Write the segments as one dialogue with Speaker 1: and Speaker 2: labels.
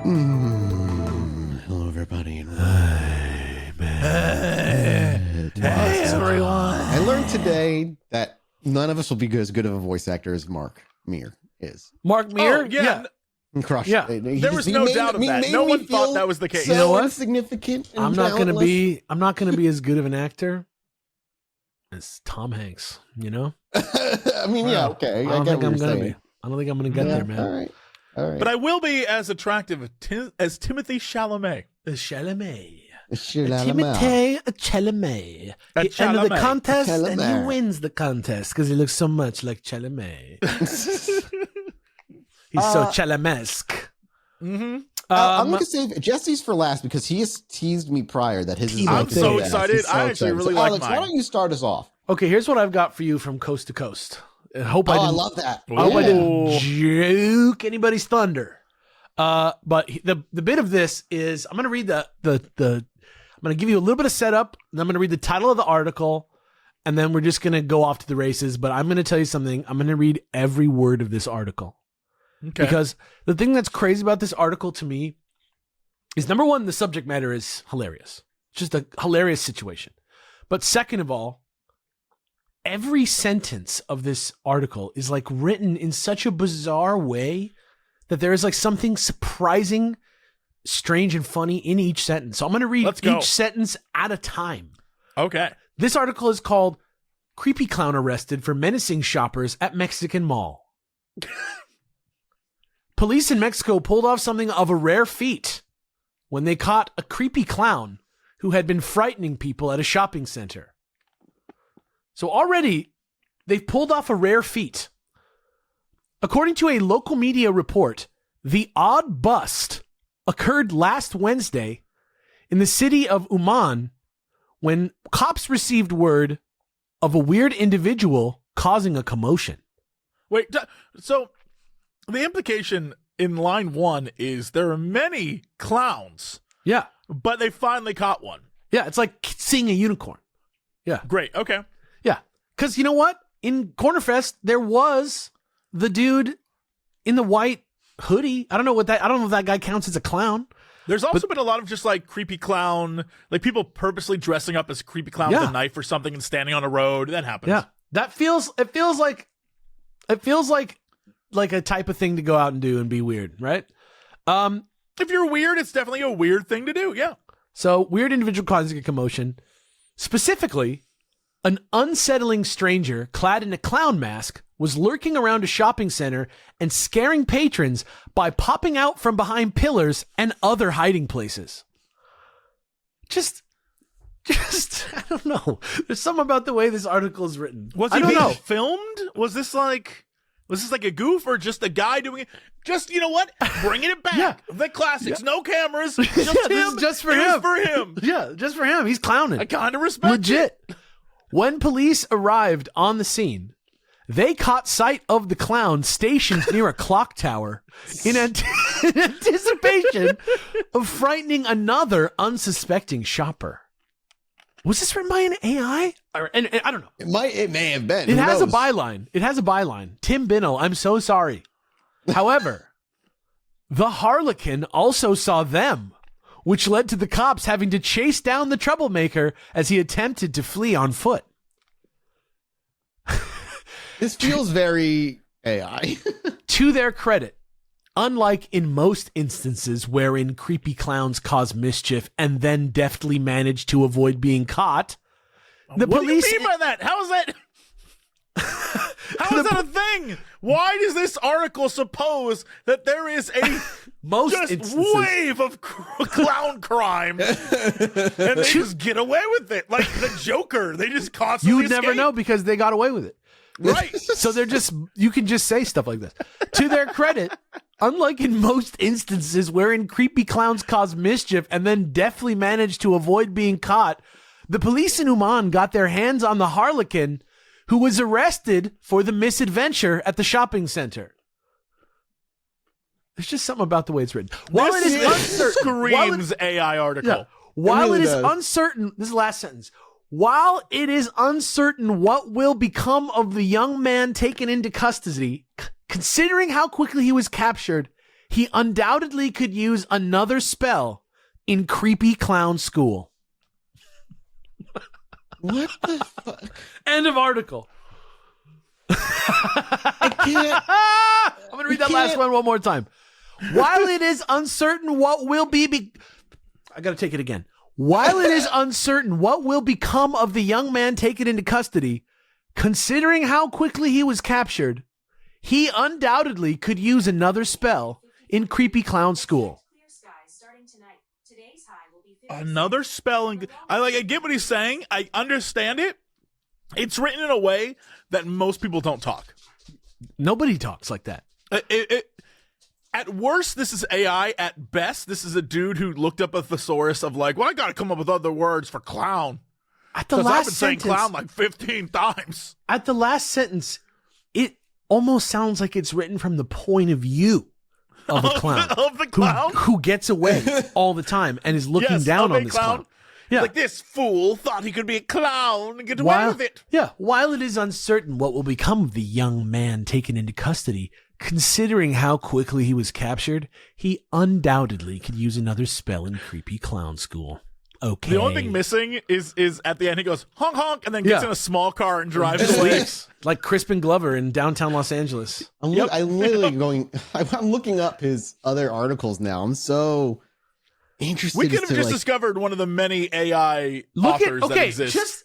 Speaker 1: Hello, everybody.
Speaker 2: Hey, everyone.
Speaker 1: I learned today that none of us will be as good of a voice actor as Mark Meer is.
Speaker 2: Mark Meer?
Speaker 3: Oh, yeah.
Speaker 1: Crushed.
Speaker 2: Yeah.
Speaker 3: There was no doubt of that. No one thought that was the case.
Speaker 1: So
Speaker 2: You know what?
Speaker 1: insignificant. And
Speaker 2: I'm not gonna
Speaker 1: talentless.
Speaker 2: be as good of an actor as Tom Hanks, you know?
Speaker 1: I mean, yeah, okay.
Speaker 2: I
Speaker 1: I
Speaker 2: don't
Speaker 1: get
Speaker 2: think
Speaker 1: what
Speaker 2: I'm
Speaker 1: you're
Speaker 2: gonna
Speaker 1: saying.
Speaker 2: be. I don't think I'm gonna get there, man.
Speaker 1: All right.
Speaker 3: But I will be as attractive as Timothy Chalamet.
Speaker 2: Chalamet.
Speaker 1: Chilluminati.
Speaker 2: Chalamet.
Speaker 3: A
Speaker 2: He entered the
Speaker 3: Chalamet.
Speaker 2: contest and
Speaker 1: Chalamet.
Speaker 2: he wins the contest because he looks so much like Chalamet. He's so Chalamesque.
Speaker 3: Mm-hmm.
Speaker 1: I'm going to save Jesse's for last because he has teased me prior that his is
Speaker 2: I'm
Speaker 1: like the
Speaker 2: so
Speaker 1: best.
Speaker 3: excited.
Speaker 1: He's
Speaker 3: I actually really
Speaker 1: so,
Speaker 3: like
Speaker 1: Alex,
Speaker 3: mine.
Speaker 1: why don't you start us off?
Speaker 2: Okay, here's what I've got for you from coast to coast. I hope I
Speaker 1: I
Speaker 2: didn't.
Speaker 1: love that.
Speaker 2: I hope I didn't
Speaker 3: Ooh.
Speaker 2: juke anybody's thunder. But the bit of this is I'm going to read the I'm going to give you a little bit of setup, and I'm going to read the title of the article, and then we're just going to go off to the races. But I'm going to tell you something. I'm going to read every word of this article.
Speaker 3: Okay.
Speaker 2: Because the thing that's crazy about this article to me is, number one, the subject matter is hilarious. It's just a hilarious situation. But second of all, every sentence of this article is like written in such a bizarre way that there is like something surprising, strange, and funny in each sentence. So I'm going to read
Speaker 3: Let's go.
Speaker 2: each sentence at a time.
Speaker 3: Okay.
Speaker 2: This article is called "Creepy Clown Arrested for Menacing Shoppers at Mexican Mall." Police in Mexico pulled off something of a rare feat when they caught a creepy clown who had been frightening people at a shopping center. So already, they've pulled off a rare feat. According to a local media report, the odd bust occurred last Wednesday in the city of Uman when cops received word of a weird individual causing a commotion.
Speaker 3: Wait, so the implication in line one is there are many clowns,
Speaker 2: Yeah.
Speaker 3: but they finally caught one.
Speaker 2: Yeah, it's like seeing a unicorn. Yeah.
Speaker 3: Great. Okay.
Speaker 2: Yeah. Because you know what? In Cornerfest, there was the dude in the white hoodie. I don't know if that guy counts as a clown.
Speaker 3: There's also been a lot of just like creepy clown, like people purposely dressing up as creepy clown with
Speaker 2: Yeah.
Speaker 3: a knife or something and standing on a road. That happens.
Speaker 2: Yeah. It feels like a type of thing to go out and do and be weird, right?
Speaker 3: If you're weird, it's definitely a weird thing to do. Yeah.
Speaker 2: So, weird individual causing a commotion. Specifically, an unsettling stranger clad in a clown mask was lurking around a shopping center and scaring patrons by popping out from behind pillars and other hiding places. Just I don't know. There's something about the way this article is written.
Speaker 3: Was
Speaker 2: I
Speaker 3: he
Speaker 2: don't
Speaker 3: being
Speaker 2: know.
Speaker 3: filmed? Was this like a goof or just a guy doing it? Just, you know what? Bringing it back.
Speaker 2: Yeah.
Speaker 3: The classics.
Speaker 2: Yeah.
Speaker 3: No cameras. Just
Speaker 2: Yeah,
Speaker 3: him.
Speaker 2: this is just for
Speaker 3: It
Speaker 2: him.
Speaker 3: was for him.
Speaker 2: Yeah, just for him. He's clowning.
Speaker 3: I kind of respect it.
Speaker 2: Legit. When police arrived on the scene, they caught sight of the clown stationed near a clock tower in anticipation of frightening another unsuspecting shopper. Was this written by an AI? And I don't know.
Speaker 1: It may have been.
Speaker 2: It
Speaker 1: Who
Speaker 2: has a
Speaker 1: knows?
Speaker 2: byline. Tim Binnell, I'm so sorry. However, the Harlequin also saw them, which led to the cops having to chase down the troublemaker as he attempted to flee on foot.
Speaker 1: This feels very AI.
Speaker 2: To their credit, unlike in most instances wherein creepy clowns cause mischief and then deftly manage to avoid being caught, the
Speaker 3: What
Speaker 2: police...
Speaker 3: do you mean by that? How is that? How is that a thing? Why does this article suppose that there is a
Speaker 2: most
Speaker 3: just
Speaker 2: instances...
Speaker 3: wave of clown crime and they just get away with it? Like the Joker, they just constantly
Speaker 2: You would never
Speaker 3: escape.
Speaker 2: know because they got away with it.
Speaker 3: Right.
Speaker 2: So they're just, you can just say stuff like this. To their credit, unlike in most instances wherein creepy clowns cause mischief and then deftly manage to avoid being caught, the police in Uman got their hands on the Harlequin who was arrested for the misadventure at the shopping center. There's just something about the way it's written. While it is
Speaker 3: screams AI article.
Speaker 2: Yeah. While
Speaker 1: really
Speaker 2: it is
Speaker 1: does.
Speaker 2: uncertain, this is the last sentence. While it is uncertain what will become of the young man taken into custody, considering how quickly he was captured, He undoubtedly could use another spell in creepy clown school.
Speaker 1: What the fuck?
Speaker 2: End of article.
Speaker 1: I can't.
Speaker 2: I'm going to read that last one more time. While it is uncertain what will I got to take it again. While it is uncertain what will become of the young man taken into custody, considering how quickly he was captured, he undoubtedly could use another spell in creepy clown school.
Speaker 3: Another spell. I get what he's saying. I understand it. It's written in a way that most people don't talk.
Speaker 2: Nobody talks like that.
Speaker 3: At worst, this is AI. At best, this is a dude who looked up a thesaurus of like, well, I got to come up with other words for clown.
Speaker 2: At the
Speaker 3: Because
Speaker 2: last
Speaker 3: I've been saying
Speaker 2: sentence,
Speaker 3: clown like 15 times.
Speaker 2: at the last sentence, it almost sounds like it's written from the point of view of a clown.
Speaker 3: Of the clown?
Speaker 2: Who gets away all the time and is looking
Speaker 3: Yes,
Speaker 2: down
Speaker 3: of a
Speaker 2: on this clown. Yeah.
Speaker 3: Like, this fool thought he could be a clown and get away with it.
Speaker 2: Yeah, while it is uncertain what will become of the young man taken into custody, considering how quickly he was captured, he undoubtedly could use another spell in creepy clown school. Okay.
Speaker 3: The only thing missing is at the end he goes, honk, honk, and then gets
Speaker 2: Yeah.
Speaker 3: in a small car and drives
Speaker 1: Just
Speaker 3: away.
Speaker 1: leaves.
Speaker 2: Like Crispin Glover in downtown Los Angeles.
Speaker 1: I'm literally going. I'm looking up his other articles now. I'm so interested.
Speaker 3: We could
Speaker 1: as
Speaker 3: have
Speaker 1: to,
Speaker 3: just
Speaker 1: like,
Speaker 3: discovered one of the many AI
Speaker 2: Look at
Speaker 3: authors that exist.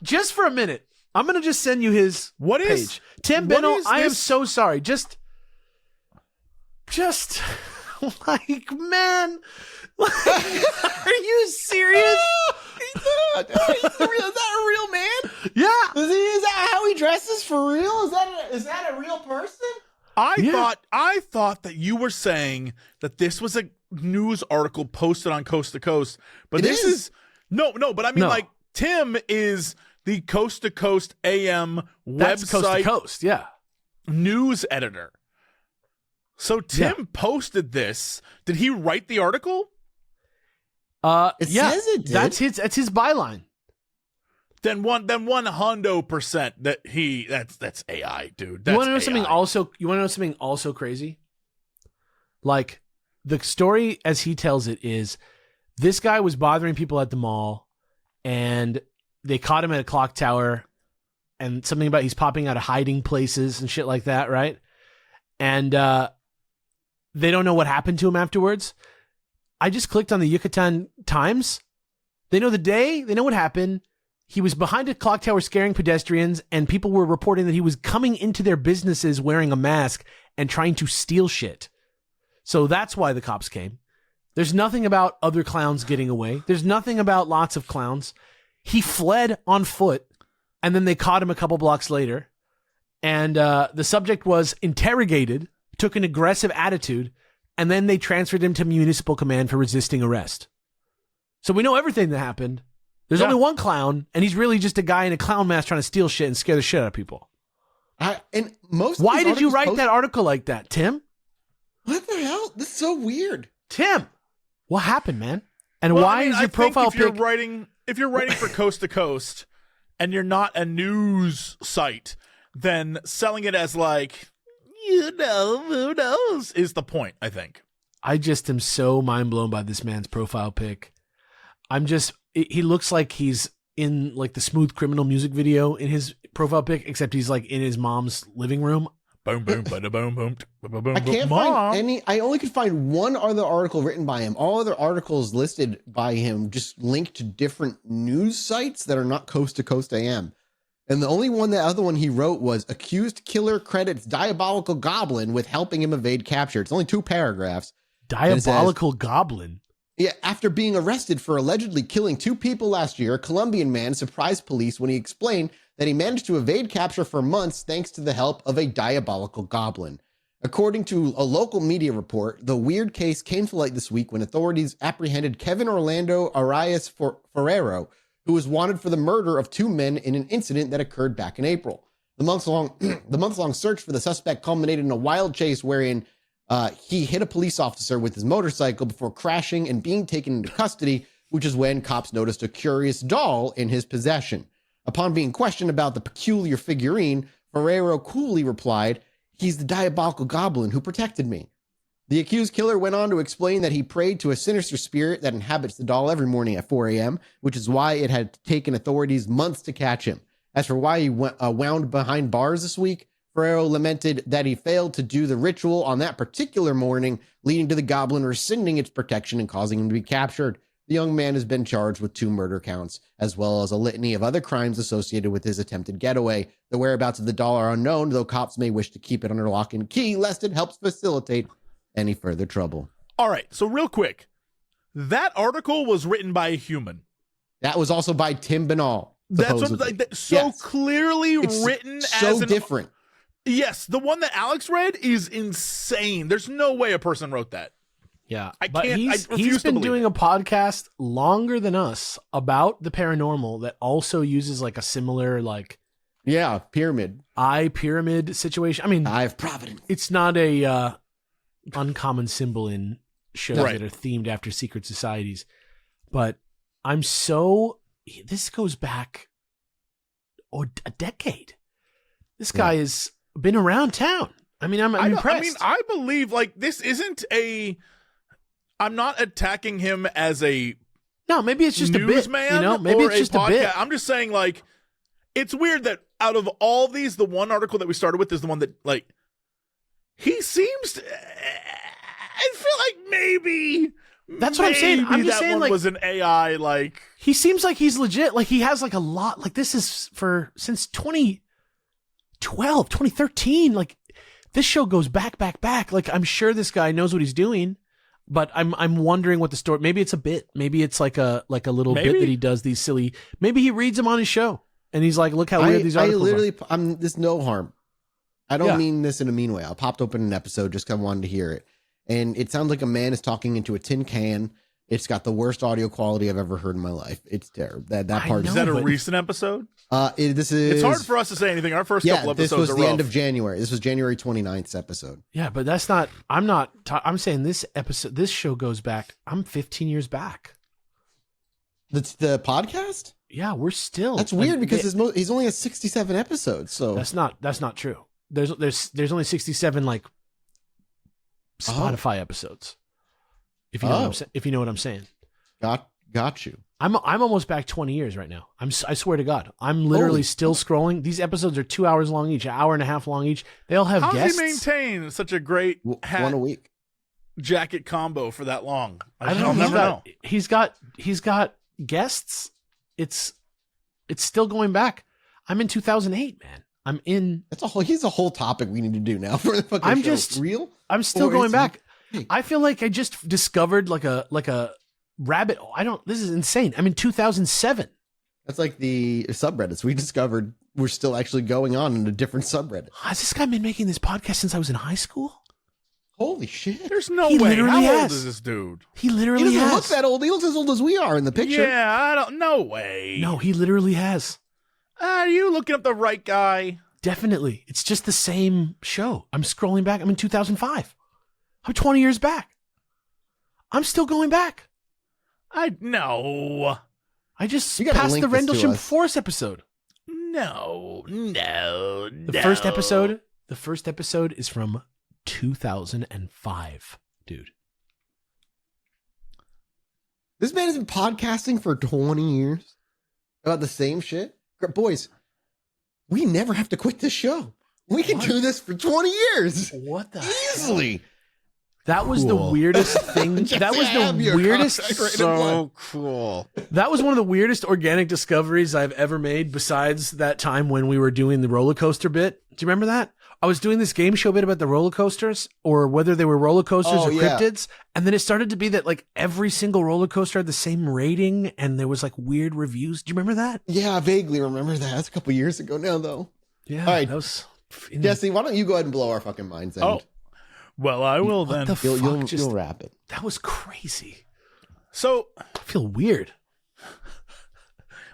Speaker 2: just for a minute. I'm gonna just send you his
Speaker 3: What
Speaker 2: page.
Speaker 3: is-
Speaker 2: Tim
Speaker 3: what
Speaker 2: Bennell,
Speaker 3: is
Speaker 2: I am
Speaker 3: this?
Speaker 2: so sorry. Just like, man, like, are you serious?
Speaker 1: Is that a real man?
Speaker 2: Yeah.
Speaker 1: Is that how he dresses for real? Is that a real person?
Speaker 3: I thought that you were saying that this was a news article posted on Coast to Coast, but
Speaker 1: It
Speaker 3: this
Speaker 1: is.
Speaker 3: is no, but I mean,
Speaker 2: No.
Speaker 3: like, Tim is the Coast to Coast AM
Speaker 2: That's
Speaker 3: website
Speaker 2: coast to coast. Yeah.
Speaker 3: news editor. So Tim posted this. Did he write the article?
Speaker 1: It
Speaker 2: Yeah.
Speaker 1: says it did.
Speaker 2: That's his byline.
Speaker 3: Then 100% that's AI, dude. That's
Speaker 2: You want to know
Speaker 3: AI.
Speaker 2: something also? You want to know something also crazy? Like, the story as he tells it is, this guy was bothering people at the mall, and they caught him at a clock tower, and something about he's popping out of hiding places and shit like that, right? And they don't know what happened to him afterwards. I just clicked on the Yucatan Times. They know the day. They know what happened. He was behind a clock tower scaring pedestrians, and people were reporting that he was coming into their businesses wearing a mask and trying to steal shit. So that's why the cops came. There's nothing about other clowns getting away. There's nothing about lots of clowns. He fled on foot, and then they caught him a couple blocks later. And the subject was interrogated, took an aggressive attitude, and then they transferred him to municipal command for resisting arrest. So we know everything that happened. There's only one clown, and he's really just a guy in a clown mask trying to steal shit and scare the shit out of people.
Speaker 1: Why
Speaker 2: Why did you write that article like that, Tim?
Speaker 1: What the hell? This is so weird.
Speaker 2: Tim, what happened, man? And
Speaker 3: Well,
Speaker 2: why
Speaker 3: I mean,
Speaker 2: is
Speaker 3: I
Speaker 2: your
Speaker 3: think
Speaker 2: profile
Speaker 3: if you're
Speaker 2: pic?
Speaker 3: writing for Coast to Coast and you're not a news site, then selling it as like, who knows, is the point, I think.
Speaker 2: I just am so mind blown by this man's profile pic. He looks like he's in like the Smooth Criminal music video in his profile pic, except he's like in his mom's living room.
Speaker 3: Boom, boom, bada, boom, boom, boom, boom.
Speaker 1: I can't
Speaker 3: Mom.
Speaker 1: find any. I only could find one other article written by him. All other articles listed by him just linked to different news sites that are not Coast to Coast AM. And the only one, the other one he wrote was accused killer credits diabolical goblin with helping him evade capture. It's only 2 paragraphs.
Speaker 2: Diabolical goblin.
Speaker 1: Yeah, after being arrested for allegedly killing 2 people last year, a Colombian man surprised police when he explained that he managed to evade capture for months thanks to the help of a diabolical goblin. According to a local media report, the weird case came to light this week when authorities apprehended Kevin Orlando Arias Ferrero, who was wanted for the murder of 2 men in an incident that occurred back in April. The month-long search for the suspect culminated in a wild chase wherein he hit a police officer with his motorcycle before crashing and being taken into custody, which is when cops noticed a curious doll in his possession. Upon being questioned about the peculiar figurine, Ferrero coolly replied, "He's the diabolical goblin who protected me." The accused killer went on to explain that he prayed to a sinister spirit that inhabits the doll every morning at 4 a.m., which is why it had taken authorities months to catch him. As for why he wound behind bars this week, Ferrero lamented that he failed to do the ritual on that particular morning, leading to the goblin rescinding its protection and causing him to be captured. The young man has been charged with 2 murder counts, as well as a litany of other crimes associated with his attempted getaway. The whereabouts of the doll are unknown, though cops may wish to keep it under lock and key, lest it helps facilitate any further trouble.
Speaker 3: All right, so real quick, that article was written by a human.
Speaker 1: That was also by Tim Banal.
Speaker 3: That's what, so clearly
Speaker 1: it's
Speaker 3: written
Speaker 1: so
Speaker 3: as
Speaker 1: different.
Speaker 3: Yes, the one that Alex read is insane. There's no way a person wrote that.
Speaker 2: Yeah,
Speaker 3: I
Speaker 2: but
Speaker 3: can't.
Speaker 2: he's been doing a podcast longer than us about the paranormal that also uses like a similar like
Speaker 1: pyramid
Speaker 2: eye pyramid situation. I mean,
Speaker 1: Eye of Providence.
Speaker 2: It's not a uncommon symbol in shows
Speaker 3: Right.
Speaker 2: that are themed after secret societies, but this goes back a decade. This guy has been around town. I mean, I'm impressed.
Speaker 3: I believe like this isn't a. I'm not attacking him as a
Speaker 2: no, maybe it's just a bit.
Speaker 3: newsman,
Speaker 2: You know, maybe
Speaker 3: or
Speaker 2: it's just a
Speaker 3: podcast.
Speaker 2: bit.
Speaker 3: I'm just saying, like, it's weird that out of all these, the one article that we started with is the one that, like, he seems to. I feel like maybe.
Speaker 2: That's what I'm saying. I'm just
Speaker 3: that
Speaker 2: saying,
Speaker 3: one
Speaker 2: like,
Speaker 3: was an AI. Like,
Speaker 2: he seems like he's legit. Like he has like a lot. Like this is since 2012, 2013. Like this show goes back. Like I'm sure this guy knows what he's doing. But I'm wondering what the story. Maybe it's a bit. Maybe it's like a little bit that he does these silly. Maybe he reads them on his show, and he's like, "Look how weird these articles are."
Speaker 1: This no harm. I don't mean this in a mean way. I popped open an episode just because I wanted to hear it, and it sounds like a man is talking into a tin can. It's got the worst audio quality I've ever heard in my life. It's terrible. That part
Speaker 3: is that a recent episode?
Speaker 1: It's
Speaker 3: hard for us to say anything. Our first couple episodes
Speaker 1: this was
Speaker 3: are
Speaker 1: the
Speaker 3: rough.
Speaker 1: end of January. This was January 29th's episode.
Speaker 2: Yeah, but that's not. I'm saying this episode. This show goes back. I'm 15 years back.
Speaker 1: That's the podcast.
Speaker 2: Yeah, we're still.
Speaker 1: That's weird because he's only has 67 episodes. So
Speaker 2: that's not true. There's only 67 like Spotify episodes. If you know what I'm saying.
Speaker 1: Got you.
Speaker 2: I'm almost back 20 years right now. I swear to God, I'm literally still scrolling. These episodes are 2 hours long each, an hour and a half long each. They all have guests.
Speaker 3: How does he maintain such a great
Speaker 1: one a week
Speaker 3: jacket combo for that long?
Speaker 2: I don't know. He's got guests. It's still going back. I'm in 2008, man.
Speaker 1: He's a whole topic we need to do now for the fucking show.
Speaker 2: I'm still going back. I feel like I just discovered like a rabbit hole. This is insane. I'm in 2007.
Speaker 1: That's like the subreddits we discovered were still actually going on in a different subreddit.
Speaker 2: Has this guy been making this podcast since I was in high school?
Speaker 1: Holy shit.
Speaker 3: There's no
Speaker 2: He
Speaker 3: way.
Speaker 2: literally
Speaker 3: How
Speaker 2: has.
Speaker 3: old is this dude?
Speaker 2: He literally
Speaker 1: He doesn't
Speaker 2: has.
Speaker 1: look that old. He looks as old as we are in the picture.
Speaker 3: Yeah, no way.
Speaker 2: No, he literally has.
Speaker 3: Are you looking up the right guy?
Speaker 2: Definitely. It's just the same show. I'm scrolling back. I'm in 2005. I'm 20 years back. I'm still going back.
Speaker 3: No.
Speaker 2: I just
Speaker 1: You gotta
Speaker 2: passed
Speaker 1: link
Speaker 2: the
Speaker 1: this to
Speaker 2: Rendlesham
Speaker 1: us.
Speaker 2: Force episode.
Speaker 3: No.
Speaker 2: The first episode is from 2005, dude.
Speaker 1: This man has been podcasting for 20 years about the same shit. Boys, we never have to quit this show. We can do this for 20 years.
Speaker 2: What the
Speaker 1: Easily.
Speaker 2: That was the weirdest thing. That was the weirdest.
Speaker 3: So cool.
Speaker 2: That was one of the weirdest organic discoveries I've ever made, besides that time when we were doing the roller coaster bit. Do you remember that? I was doing this game show bit about the roller coasters, or whether they were roller coasters or cryptids. And then it started to be that like every single roller coaster had the same rating, and there was like weird reviews. Do you remember that?
Speaker 1: Yeah, I vaguely remember that. That's a couple years ago now, though.
Speaker 2: Yeah.
Speaker 1: All right.
Speaker 2: That was.
Speaker 1: Jesse, why don't you go ahead and blow our fucking minds out?
Speaker 3: Well, I will then.
Speaker 1: You'll wrap it.
Speaker 2: That was crazy.
Speaker 3: So
Speaker 2: I feel weird.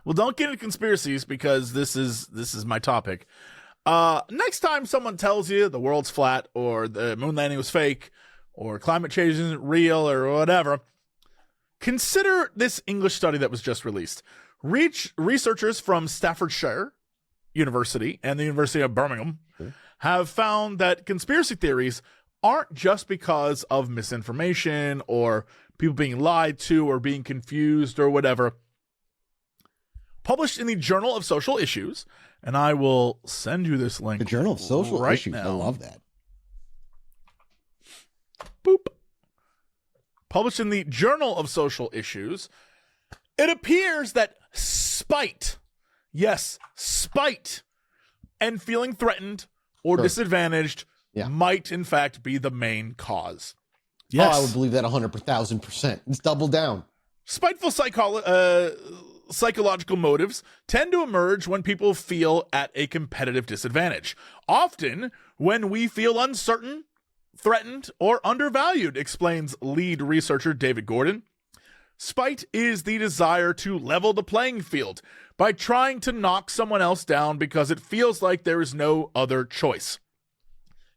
Speaker 3: Well, don't get into conspiracies because this is my topic. Next time someone tells you the world's flat or the moon landing was fake or climate change isn't real or whatever, consider this English study that was just released. Researchers from Staffordshire University and the University of Birmingham have found that conspiracy theories aren't just because of misinformation or people being lied to or being confused or whatever. Published in the Journal of Social Issues, and I will send you this link.
Speaker 1: The Journal of Social
Speaker 3: right
Speaker 1: Issues.
Speaker 3: now.
Speaker 1: I love that.
Speaker 3: Boop. Published in the Journal of Social Issues, it appears that spite, yes, spite, and feeling threatened or disadvantaged might, in fact, be the main cause.
Speaker 2: Yes.
Speaker 1: Oh, I would believe that 100,000%. It's double down.
Speaker 3: Spiteful psychological motives tend to emerge when people feel at a competitive disadvantage. Often when we feel uncertain, threatened, or undervalued, explains lead researcher David Gordon. Spite is the desire to level the playing field by trying to knock someone else down because it feels like there is no other choice.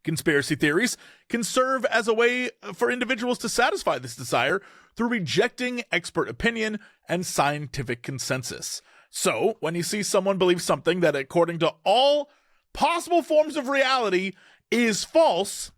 Speaker 3: Conspiracy theories can serve as a way for individuals to satisfy this desire through rejecting expert opinion and scientific consensus. So, when you see someone believe something that, according to all possible forms of reality, is false,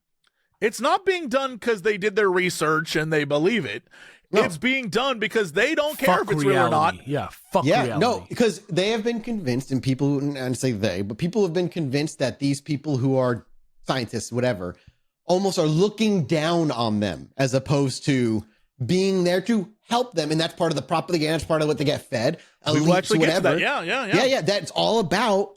Speaker 3: it's not being done because they did their research and they believe it. No. It's being done because they don't care if it's real or not.
Speaker 2: Yeah, fuck reality.
Speaker 1: No, because they have been convinced, and people, and say they, but people have been convinced that these people who are scientists, whatever, almost are looking down on them as opposed to being there to help them. And that's part of the propaganda. That's part of what they get fed.
Speaker 3: We will actually get to that. Yeah.
Speaker 1: That's all about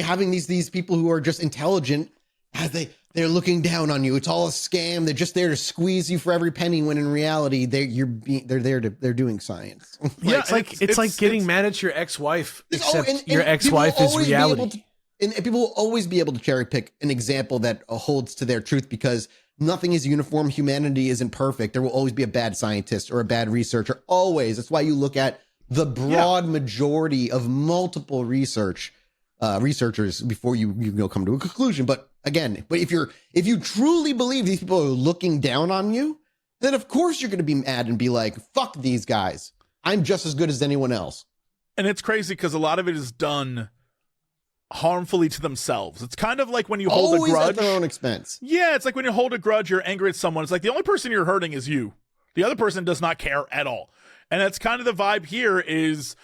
Speaker 1: having these people who are just intelligent as they're looking down on you. It's all a scam. They're just there to squeeze you for every penny, when in reality they're doing science.
Speaker 2: Yeah, it's like getting mad at your ex-wife, except your ex-wife is reality.
Speaker 1: And people will always be able to cherry pick an example that holds to their truth, because nothing is uniform. Humanity isn't perfect. There will always be a bad scientist or a bad researcher. Always. That's why you look at the broad majority of multiple researchers before you come to a conclusion. But again, if you truly believe these people are looking down on you, then of course you're going to be mad and be like, fuck these guys. I'm just as good as anyone else.
Speaker 3: And it's crazy because a lot of it is done harmfully to themselves. It's kind of like when you hold a grudge
Speaker 1: at their own expense.
Speaker 3: Yeah, it's like when you hold a grudge, you're angry at someone. It's like the only person you're hurting is you. The other person does not care at all. And that's kind of the vibe here. Is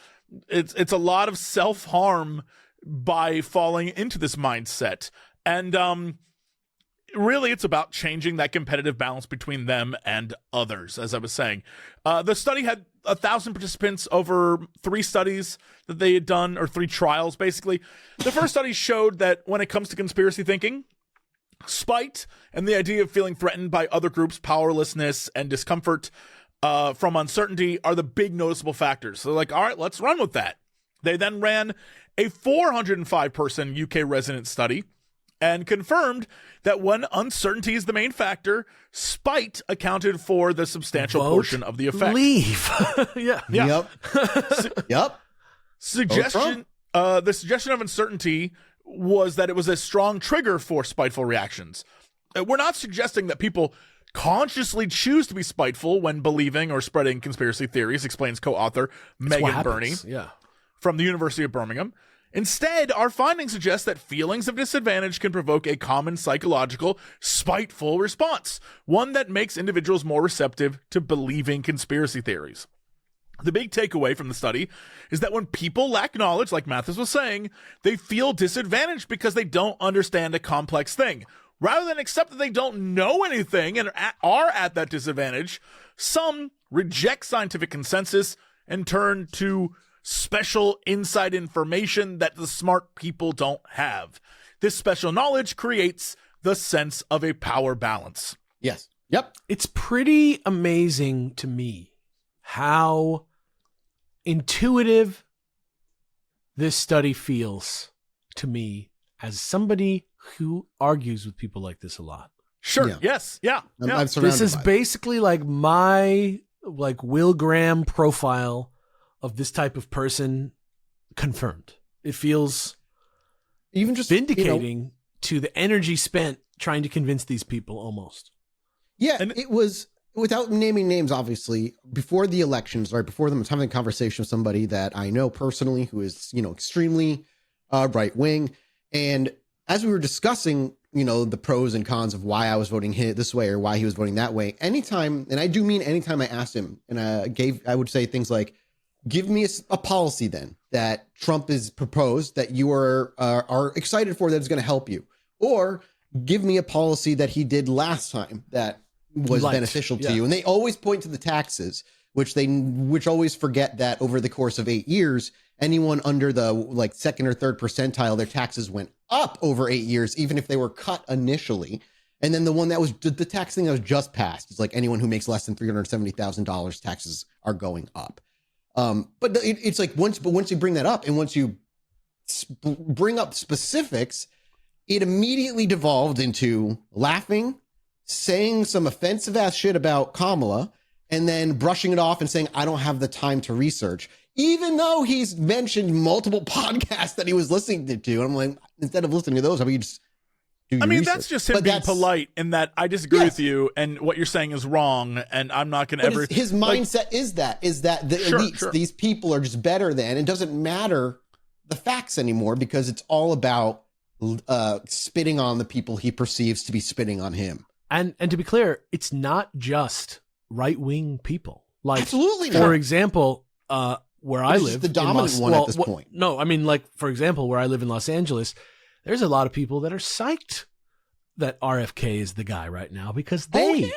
Speaker 3: it's a lot of self-harm by falling into this mindset. And really, it's about changing that competitive balance between them and others, as I was saying. The study had 1,000 participants over 3 studies that they had done, or 3 trials, basically. The first study showed that when it comes to conspiracy thinking, spite and the idea of feeling threatened by other groups, powerlessness, and discomfort from uncertainty are the big noticeable factors. So they're like, all right, let's run with that. They then ran a 405-person UK resident study and confirmed that when uncertainty is the main factor, spite accounted for the substantial portion of the effect.
Speaker 2: Leave. Yeah.
Speaker 1: Yep. Yep.
Speaker 3: The suggestion of uncertainty was that it was a strong trigger for spiteful reactions. We're not suggesting that people consciously choose to be spiteful when believing or spreading conspiracy theories, explains co-author Megan Burney from the University of Birmingham. Instead, our findings suggest that feelings of disadvantage can provoke a common psychological, spiteful response, one that makes individuals more receptive to believing conspiracy theories. The big takeaway from the study is that when people lack knowledge, like Mathis was saying, they feel disadvantaged because they don't understand a complex thing. Rather than accept that they don't know anything and are at that disadvantage, some reject scientific consensus and turn to special inside information that the smart people don't have. This special knowledge creates the sense of a power balance.
Speaker 1: Yes. Yep.
Speaker 2: It's pretty amazing to me how intuitive this study feels to me as somebody who argues with people like this a lot.
Speaker 3: Sure.
Speaker 1: Yeah.
Speaker 3: Yes. Yeah.
Speaker 1: I'm
Speaker 2: This is basically like my Will Graham profile of this type of person confirmed. It feels
Speaker 1: even just
Speaker 2: vindicating to the energy spent trying to convince these people almost.
Speaker 1: Yeah, and it was, without naming names, obviously, before the elections, right before them, I was having a conversation with somebody that I know personally who is, extremely right-wing. And as we were discussing, the pros and cons of why I was voting this way or why he was voting that way, anytime, and I do mean anytime I asked him, and I would say things like, give me a policy then that Trump has proposed that you are excited for, that's going to help you, or give me a policy that he did last time that was beneficial to you. And they always point to the taxes, which always forget that over the course of 8 years, anyone under the second or third percentile, their taxes went up over 8 years, even if they were cut initially. And then the one that was the tax thing that was just passed is like anyone who makes less than $370,000, taxes are going up. But it's like once you bring that up and once you bring up specifics, it immediately devolved into laughing, saying some offensive ass shit about Kamala, and then brushing it off and saying, I don't have the time to research, even though he's mentioned multiple podcasts that he was listening to. And I'm like, instead of listening to those, how about you just do your research?
Speaker 3: That's just him being polite in that I disagree with you and what you're saying is wrong. And I'm not going to ever.
Speaker 1: His mindset is that the elites, these people are just better than, it doesn't matter the facts anymore because it's all about spitting on the people he perceives to be spitting on him. And
Speaker 2: to be clear, it's not just right-wing people. Like,
Speaker 1: absolutely not.
Speaker 2: For example, where I live,
Speaker 1: the dominant one at this point.
Speaker 2: No, I mean, like, for example, where I live in Los Angeles, there's a lot of people that are psyched that RFK is the guy right now because they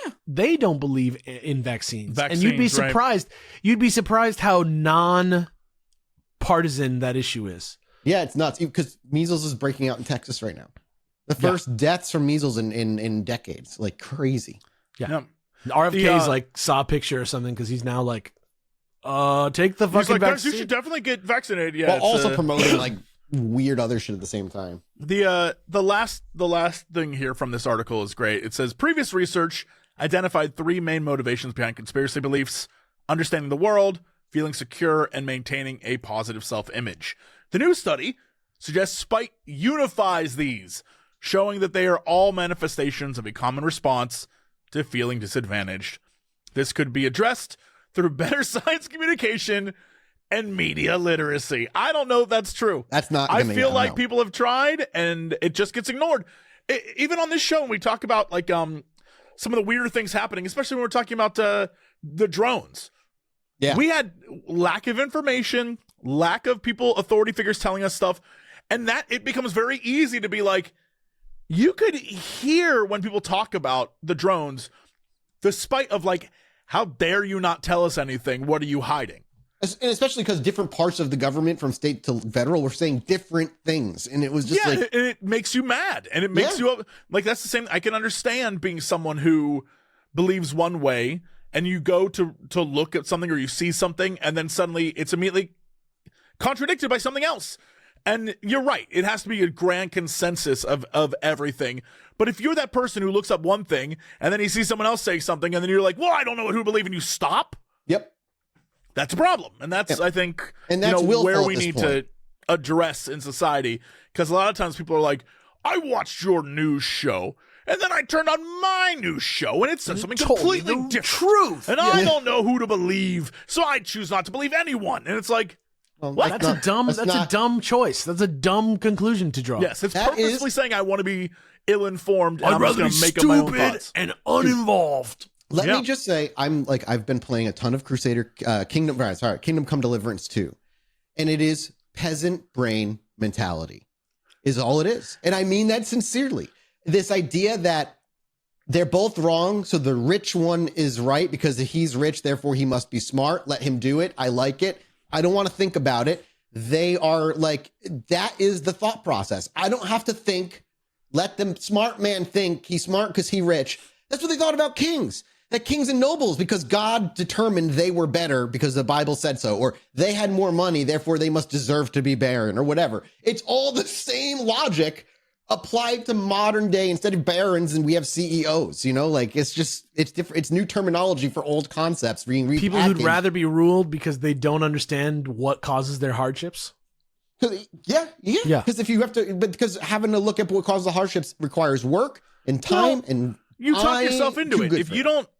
Speaker 2: don't believe in vaccines. And you'd be surprised. Right? You'd be surprised how non-partisan that issue is.
Speaker 1: Yeah, it's nuts because measles is breaking out in Texas right now. The first deaths from measles in decades, like crazy.
Speaker 2: Yeah. RFK's saw a picture or something because he's now like, take the fucking vaccine.
Speaker 3: You should definitely get vaccinated. Yeah.
Speaker 1: While also promoting like weird other shit at the same time.
Speaker 3: The last thing here from this article is great. It says previous research identified 3 main motivations behind conspiracy beliefs: understanding the world, feeling secure, and maintaining a positive self-image. The new study suggests spite unifies these, showing that they are all manifestations of a common response to feeling disadvantaged. This could be addressed through better science communication and media literacy. I don't know if that's true.
Speaker 1: That's not.
Speaker 3: I feel like people have tried and it just gets ignored. Even on this show, when we talk about like some of the weirder things happening, especially when we're talking about the drones. Yeah, we had lack of information, lack of authority figures telling us stuff, and that it becomes very easy to be like, you could hear when people talk about the drones, despite of like, how dare you not tell us anything? What are you hiding?
Speaker 1: And especially because different parts of the government from state to federal were saying different things. And it was just
Speaker 3: and it makes you mad. And it makes you like, that's the same. I can understand being someone who believes one way and you go to look at something or you see something and then suddenly it's immediately contradicted by something else. And you're right. It has to be a grand consensus of everything. But if you're that person who looks up one thing and then you see someone else say something and then you're like, well, I don't know who to believe, and you stop.
Speaker 1: Yep.
Speaker 3: That's a problem. And that's, I think,
Speaker 1: and that's
Speaker 3: where we need to address in society. Because a lot of times people are like, I watched your news show and then I turned on my news show and it said something completely different.
Speaker 2: Truth.
Speaker 3: And I don't know who to believe. So I choose not to believe anyone. And it's like, what?
Speaker 2: That's a dumb choice. That's a dumb conclusion to draw.
Speaker 3: Yes, it's purposely saying I want to be ill-informed. And
Speaker 2: I'd rather be stupid and uninvolved.
Speaker 1: Let me just say, I've been playing a ton of Crusader Kingdom Come Deliverance 2, and it is peasant brain mentality, is all it is, and I mean that sincerely. This idea that they're both wrong, so the rich one is right because he's rich, therefore he must be smart. Let him do it. I like it. I don't want to think about it. They are like, that is the thought process. I don't have to think. Let the smart man think he's smart because he's rich. That's what they thought about kings. That kings and nobles, because God determined they were better because the Bible said so, or they had more money, therefore they must deserve to be baron, or whatever. It's all the same logic applied to modern day. Instead of barons, and we have CEOs, it's different. It's new terminology for old concepts being repackaged.
Speaker 2: People who'd rather be ruled because they don't understand what causes their hardships.
Speaker 1: Yeah. Because if you have to, but because having to look at what causes the hardships requires work and time, and
Speaker 3: you talk yourself into it.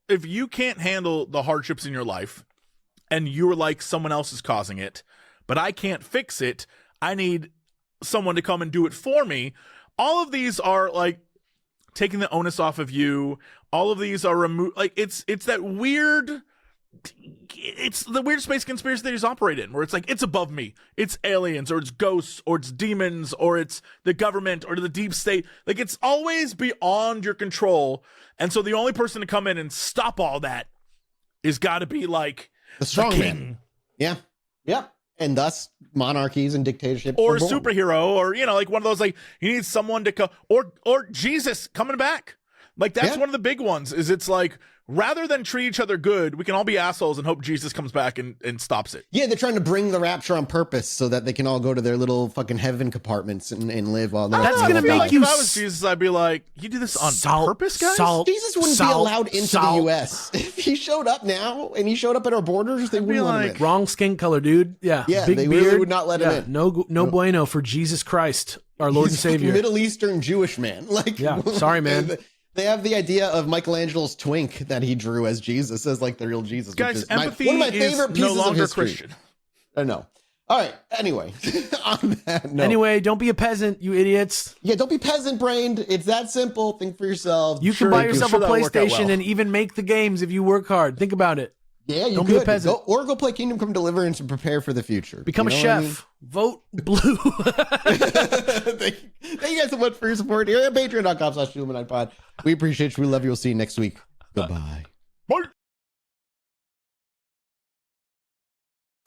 Speaker 3: If you can't handle the hardships in your life, and you're like, someone else is causing it, but I can't fix it, I need someone to come and do it for me. All of these are like taking the onus off of you. All of these are removed. Like it's that weird. It's the weird space conspiracy theories operate in, where it's like it's above me, it's aliens, or it's ghosts, or it's demons, or it's the government, or the deep state. Like it's always beyond your control, and so the only person to come in and stop all that is got to be like
Speaker 1: The strong
Speaker 3: king.
Speaker 1: man. Yeah. Yep. And thus monarchies and dictatorships.
Speaker 3: Or
Speaker 1: were
Speaker 3: a
Speaker 1: born.
Speaker 3: superhero, or like one of those, like you need someone to come, or Jesus coming back. Like that's one of the big ones. Is it's like rather than treat each other good, we can all be assholes and hope Jesus comes back and stops it.
Speaker 1: Yeah, they're trying to bring the rapture on purpose so that they can all go to their little fucking heaven compartments and live while they're.
Speaker 2: That's
Speaker 3: I
Speaker 2: gonna
Speaker 3: feel
Speaker 2: make
Speaker 3: like
Speaker 2: you
Speaker 3: if I was Jesus, I'd be like, you do this on purpose, guys.
Speaker 1: Jesus wouldn't be allowed into the U.S. If he showed up now and he showed up at our borders, they wouldn't let him in.
Speaker 2: Wrong skin color, dude. Yeah,
Speaker 1: Yeah,
Speaker 2: big
Speaker 1: they
Speaker 2: beard.
Speaker 1: really would not let him in.
Speaker 2: No bueno for Jesus Christ, our Lord and
Speaker 1: He's like
Speaker 2: Savior.
Speaker 1: Middle Eastern Jewish man. Like,
Speaker 2: Yeah, sorry, man.
Speaker 1: They have the idea of Michelangelo's twink that he drew as Jesus, as like the real Jesus.
Speaker 3: Guys,
Speaker 1: which is
Speaker 3: empathy
Speaker 1: one of my
Speaker 3: is
Speaker 1: favorite pieces
Speaker 3: no
Speaker 1: of
Speaker 3: longer
Speaker 1: history.
Speaker 3: Christian.
Speaker 1: I know. All right. Anyway, on that note.
Speaker 2: Anyway, don't be a peasant, you idiots.
Speaker 1: Yeah, don't be peasant brained. It's that simple. Think for yourself.
Speaker 2: You can buy yourself a
Speaker 3: that'll work out
Speaker 2: PlayStation
Speaker 3: well.
Speaker 2: and even make the games if you work hard. Think about it.
Speaker 1: Yeah, you
Speaker 2: Don't
Speaker 1: could.
Speaker 2: be a peasant.
Speaker 1: Go play Kingdom Come Deliverance and prepare for the future.
Speaker 2: Become
Speaker 1: You
Speaker 2: a
Speaker 1: know what I
Speaker 2: chef. Vote blue.
Speaker 1: thank you guys so much for your support here at patreon.com/ChilluminatiPod. We appreciate you. We love you. We'll see you next week. Goodbye.
Speaker 3: Bye.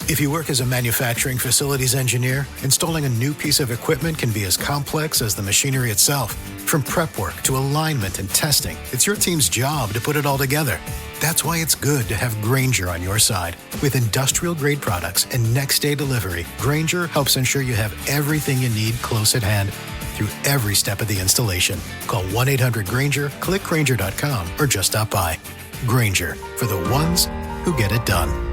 Speaker 4: If you work as a manufacturing facilities engineer, installing a new piece of equipment can be as complex as the machinery itself. From prep work to alignment and testing, it's your team's job to put it all together. That's why it's good to have Grainger on your side. With industrial-grade products and next-day delivery, Grainger helps ensure you have everything you need close at hand through every step of the installation. Call 1-800-GRAINGER, click Grainger.com, or just stop by. Grainger, for the ones who get it done.